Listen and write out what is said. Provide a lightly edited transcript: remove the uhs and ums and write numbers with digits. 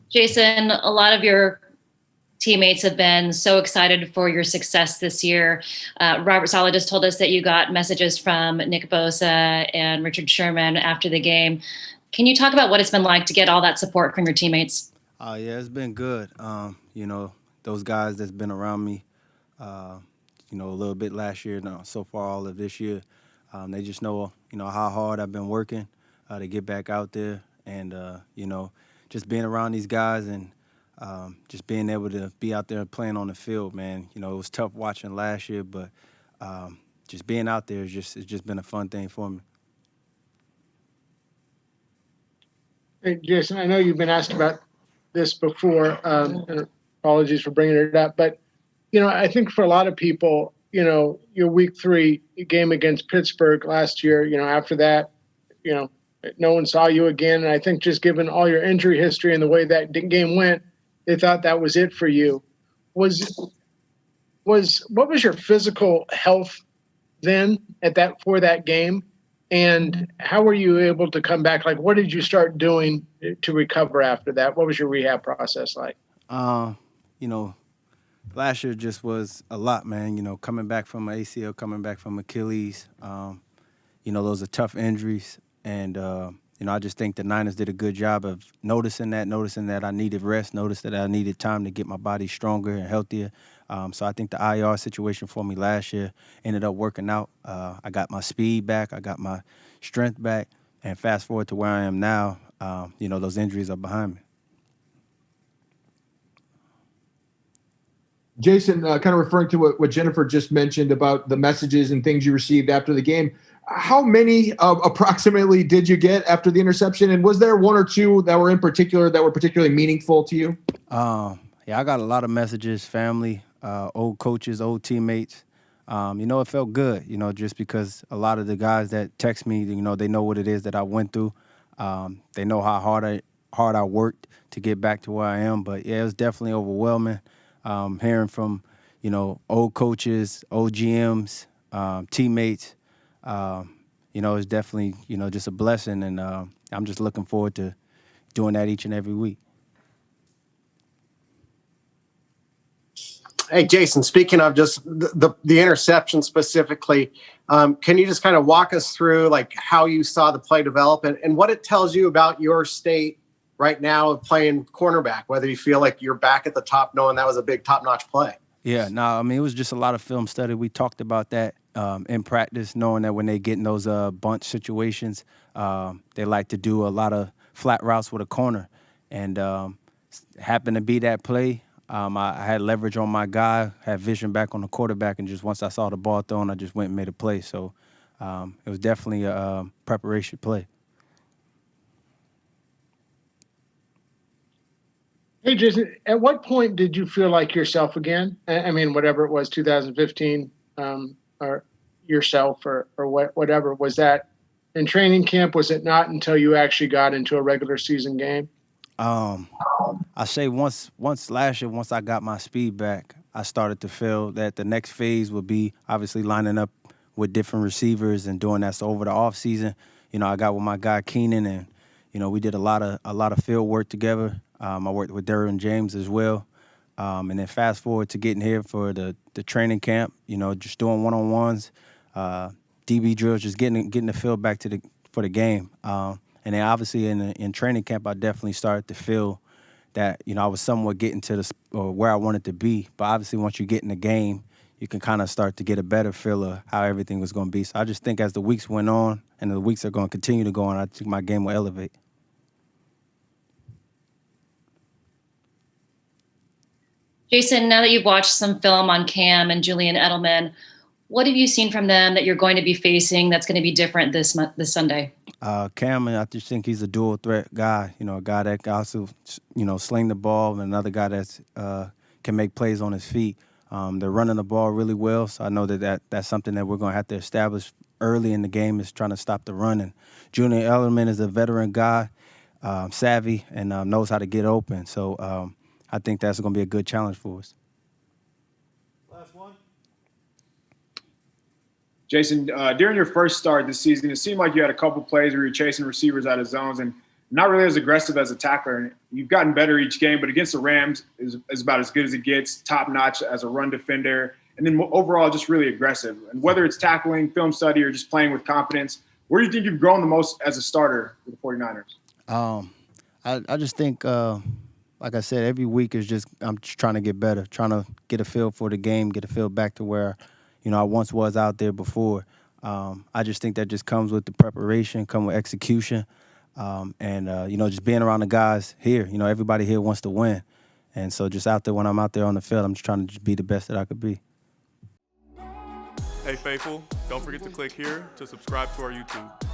Jason, a lot of your teammates have been so excited for your success this year. Robert Saleh just told us that you got messages from Nick Bosa and Richard Sherman after the game. Can you talk about what it's been like to get all that support from your teammates? Yeah, it's been good. Those guys that's been around me, uh, a little bit last year, now so far all of this year, they just know, how hard I've been working to get back out there, and just being around these guys and just being able to be out there playing on the field, man. It was tough watching last year, but just being out there is just it's just been a fun thing for me. Hey, Jason, I know you've been asked about this before, and apologies for bringing it up, but I think for a lot of people, your week 3 game against Pittsburgh last year, after that, you know, no one saw you again. And I think just given all your injury history and the way that game went, they thought that was it for you. Was what was your physical health then for that game? And how were you able to come back? Like, what did you start doing to recover after that? What was your rehab process like? Uh, you know, Last year just was a lot, man. Coming back from ACL, coming back from Achilles. Those are tough injuries, and I just think the Niners did a good job of noticing that I needed rest, noticed that I needed time to get my body stronger and healthier. So I think the IR situation for me last year ended up working out. I got my speed back, I got my strength back, and fast forward to where I am now. Those injuries are behind me. Jason, kind of referring to what Jennifer just mentioned about the messages and things you received after the game, how many approximately did you get after the interception? And was there one or two that were particularly meaningful to you? Yeah, I got a lot of messages, family, old coaches, old teammates. It felt good, just because a lot of the guys that text me, they know what it is that I went through. They know how hard I worked to get back to where I am. But yeah, it was definitely overwhelming. Hearing from, old coaches, old GMs, teammates, it's definitely, just a blessing. And I'm just looking forward to doing that each and every week. Hey, Jason, speaking of just the interception specifically, can you just kind of walk us through like how you saw the play develop and what it tells you about your state right now of playing cornerback, whether you feel like you're back at the top knowing that was a big top-notch play? Yeah, no, I mean, it was just a lot of film study. We talked about that in practice, knowing that when they get in those bunch situations, they like to do a lot of flat routes with a corner. And happened to be that play. I had leverage on my guy, had vision back on the quarterback, and just once I saw the ball thrown, I just went and made a play. So it was definitely a preparation play. Hey, Jason, at what point did you feel like yourself again? I mean, whatever it was, 2015, or yourself or whatever. Was that in training camp? Was it not until you actually got into a regular season game? I say once last year, once I got my speed back, I started to feel that the next phase would be obviously lining up with different receivers and doing that. So over the off season, I got with my guy Keenan, and we did a lot of field work together. I worked with Derwin James as well. And then fast forward to getting here for the training camp, just doing one-on-ones, DB drills, just getting the field back for the game. And then obviously in training camp, I definitely started to feel that, I was somewhat getting to where I wanted to be. But obviously once you get in the game, you can kind of start to get a better feel of how everything was going to be. So I just think as the weeks went on and the weeks are going to continue to go on, I think my game will elevate. Jason, now that you've watched some film on Cam and Julian Edelman, what have you seen from them that you're going to be facing that's going to be different this Sunday? Cam, I just think he's a dual threat guy. A guy that can also, sling the ball, and another guy that's can make plays on his feet. They're running the ball really well, so I know that's something that we're going to have to establish early in the game is trying to stop the run. And Julian Edelman is a veteran guy, savvy, and knows how to get open. So I think that's going to be a good challenge for us. Last one. Jason, during your first start this season, it seemed like you had a couple plays where you're chasing receivers out of zones, and not really as aggressive as a tackler. And you've gotten better each game, but against the Rams is about as good as it gets, top notch as a run defender. And then overall, just really aggressive. And whether it's tackling, film study, or just playing with confidence, where do you think you've grown the most as a starter for the 49ers? I just think, like I said, every week is just I'm just trying to get better, trying to get a feel for the game, get a feel back to where, I once was out there before. I just think that just comes with the preparation, come with execution, and just being around the guys here. Everybody here wants to win, and so just out there when I'm out there on the field, I'm just trying to just be the best that I could be. Hey, Faithful, don't forget to click here to subscribe to our YouTube.